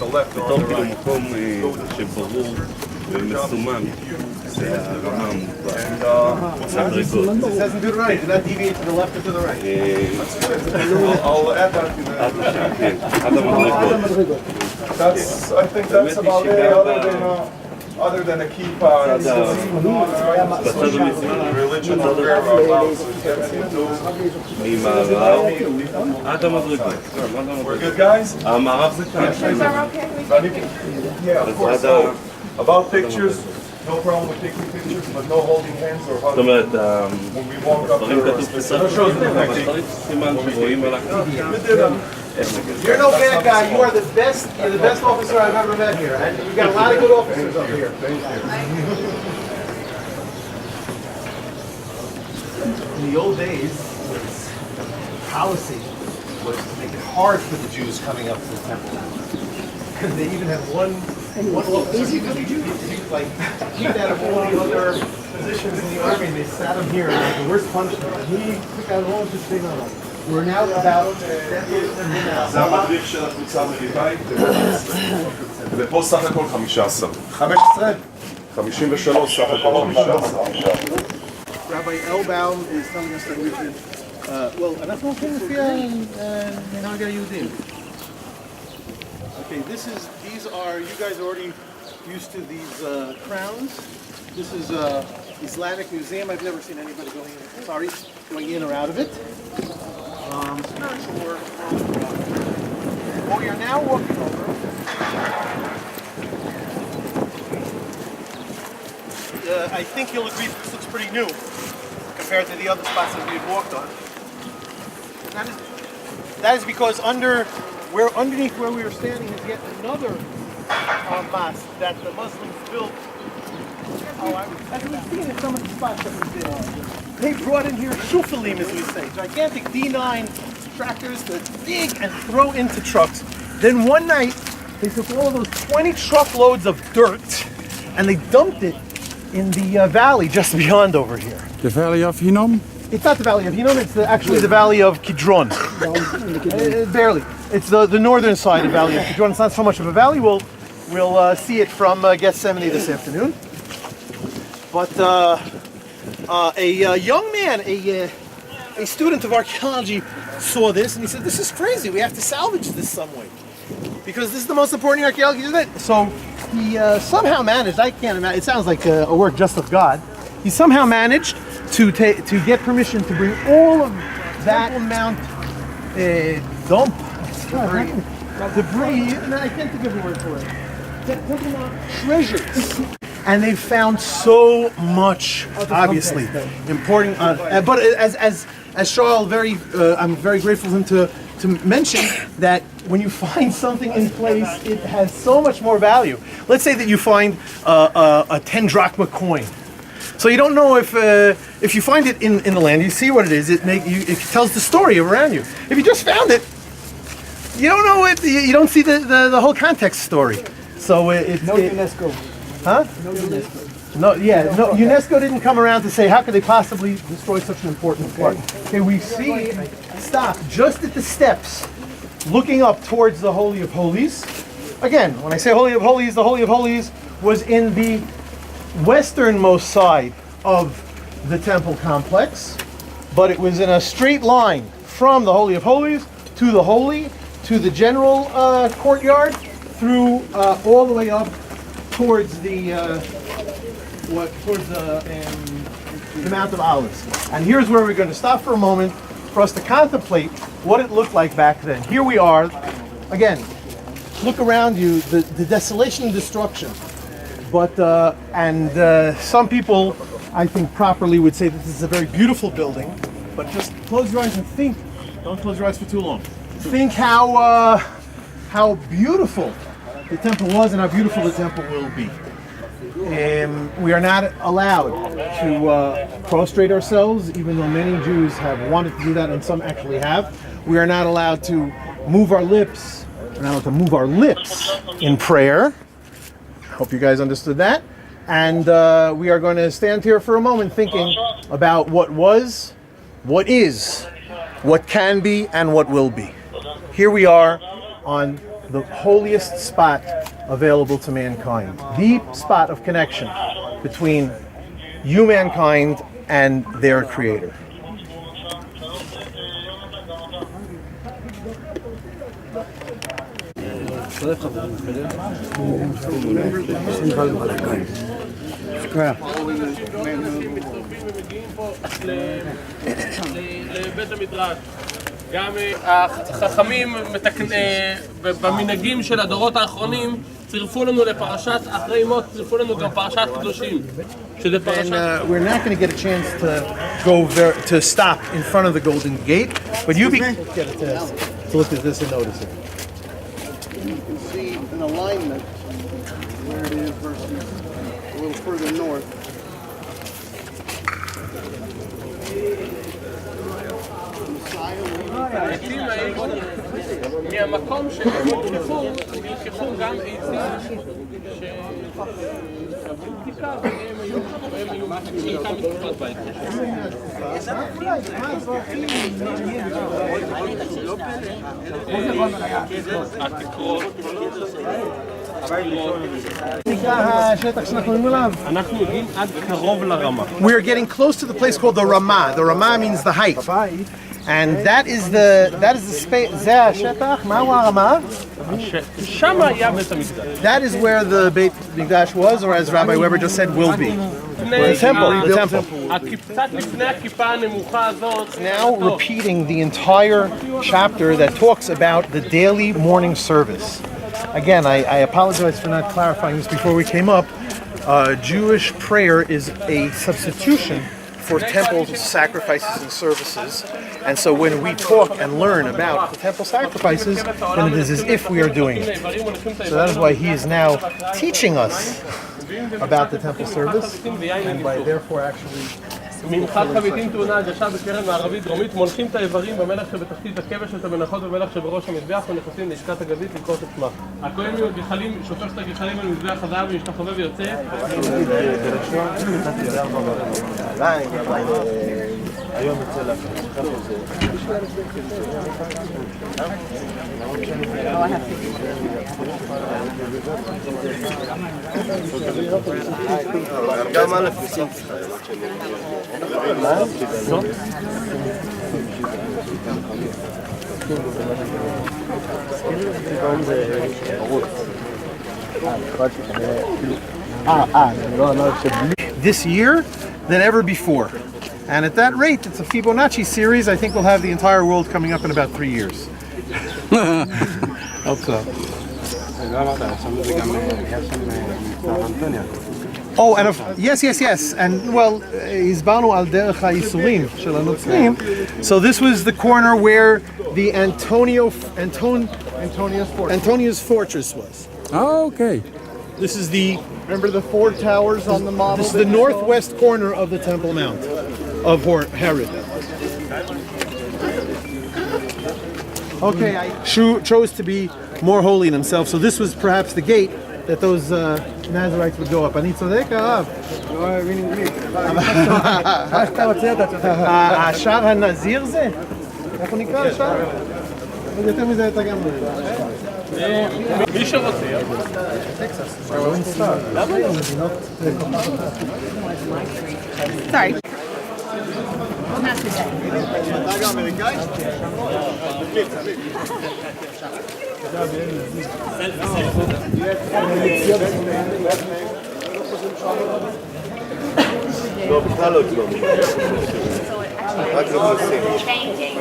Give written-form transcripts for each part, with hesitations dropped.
the left or on the right. שברור ומסומן. זה הרמה המובאה. It says in Deuteronomy, do not deviate to the left or to the right. That's good. I'll add that to the... I think that's about it, other than a kippah and religion or whereabouts. We're good, guys? Yeah, of course. So, about pictures, no problem with taking pictures, but no holding hands or hugging. When we walk up You're no bad guy. You are the best. You're the best officer I've ever met here, and we got a lot of good officers up here. Thank you. In the old days, policy was to make it hard for the Jews coming up to the temple. Because they even had one officer. He could like kicked out of all the other positions in the army. They sat him here, like the worst punishment. He took out all of his thing on him. We're now about... זה המדריך של הקבוצה האמריקאית, ופה סך הכל 15. 15? 53 סך הכל 15. Rabbi Elbaum is telling us that we should... well, אנחנו הולכים לפי מנהג היהודים. Okay, these are, you guys are already used to these crowns. This is Islamic museum. I've never seen anybody going in or out of it. Spiritual work. What we are now walking over I think you'll agree that this looks pretty new compared to the other spots that we had walked on. That is because underneath where we were standing is yet another mosque that the Muslims built. As we've seen in some of the spots that we did. They brought in here shufalim, as we say, gigantic D9 tractors to dig and throw into trucks. Then one night, they took all of those 20 truckloads of dirt and they dumped it in the valley just beyond over here. The Valley of Hinnom? It's not the Valley of Hinnom, it's actually the Valley of Kidron. Barely. It's the northern side of the Valley of Kidron. It's not so much of a valley. We'll see it from Gethsemane this afternoon. But a young man, a student of archaeology, saw this and he said, "This is crazy. We have to salvage this some way because this is the most important archaeology to do." So he somehow managed. I can't imagine. It sounds like a work just of God. He somehow managed to get permission to bring all of that amount debris. No, I can't think of the word for it. Treasures. And they found so much, obviously, important. But as Charles, I'm very grateful to him to mention that when you find something in place, it has so much more value. Let's say that you find a 10 drachma coin. So you don't know if you find it in the land, you see what it is. It tells the story around you. If you just found it, you don't know it. You don't see the whole context story. So UNESCO. Huh? No UNESCO. No, UNESCO didn't come around to say how could they possibly destroy such an important part. Okay, we see stop just at the steps, looking up towards the Holy of Holies. Again, when I say Holy of Holies, the Holy of Holies was in the westernmost side of the temple complex, but it was in a straight line from the Holy of Holies to the Holy, to the general courtyard, through all the way up towards the Mount of Olives. And here's where we're going to stop for a moment for us to contemplate what it looked like back then. Here we are. Again, look around you, the desolation and destruction. But some people, I think properly, would say that this is a very beautiful building. But just close your eyes and think. Don't close your eyes for too long. Think how beautiful the temple was and how beautiful the temple will be. We are not allowed to prostrate ourselves, even though many Jews have wanted to do that and some actually have. We are not allowed to move our lips. We're not allowed to move our lips in prayer. Hope you guys understood that. And we are going to stand here for a moment thinking about what was, what is, what can be, and what will be. Here we are on the holiest spot available to mankind, the spot of connection between you, mankind, and their Creator. לבית המדרש. גם החכמים במנהגים של הדורות האחרונים צירפו לנו לפרשת אחרי מות, צירפו לנו גם פרשת קדושים. שזה פרשת... We're not going to get a chance to stop in front of the Golden Gate, but you get to look at this and notice it. You can see an alignment where it is versus a little further north. מהמקום שהם נלקחו גם עצים שעברו בדיקה והם היו חלקם מתקופת בית. אנחנו מגיעים עד קרוב לרמה. We're getting close to the place called the Ramah. The Ramah means the height. And that is the space. זה השטח, מהו הרמה? שם היה בית המקדש. That is where the Beit Mikdash was, or as Rabbi Weber just said, will be. The temple. קצת לפני הכיפה הנמוכה הזאת. Now repeating the entire chapter that talks about the daily morning service. Again, I apologize for not clarifying this before we came up. Jewish prayer is a substitution for temple sacrifices and services. And so when we talk and learn about the temple sacrifices, then it is as if we are doing it. So that is why he is now teaching us about the temple service, and by therefore actually... מנחת חביתים טעונה הגשה בקרן מערבית דרומית, מולכים את האיברים במלח שבתחתית הכבש את המנחות במלח שבראש המזבח ונכנסים לשכת הגזית לקרות את שמה. הכהן מהגחלים שופך את הגחלים על מזבח הזהב ומשתחווה ויוצא. היום אצל גם א' ניסים this year than ever before. And at that rate, it's a Fibonacci series. I think we'll have the entire world coming up in about 3 years. Hope so. Oh, and yes. And well, Izbanu al derech ha'isurim shel hanotzrim. So this was the corner where the Antonia's fortress was. Oh, okay. This is the Remember the 4 towers on the model? This is the northwest corner of the Temple Mount of Herod. Okay, I chose to be more holy in himself, so this was perhaps the gate that those Nazarites would go up. אני צודק, הרב? השער הנזיר זה? איך הוא נקרא השער? יותר מזה אתה גם... מי שרוצה. Sorry. Not today. לא, בכלל לא אצלנו. רק לא עושים. Changing.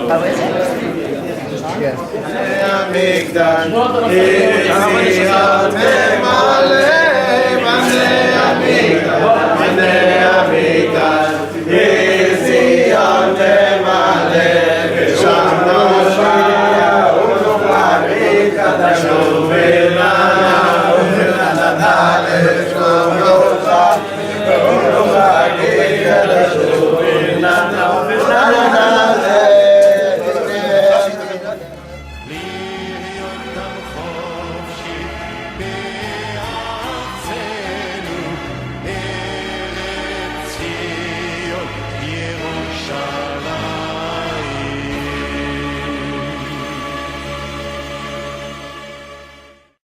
How is it? Yes.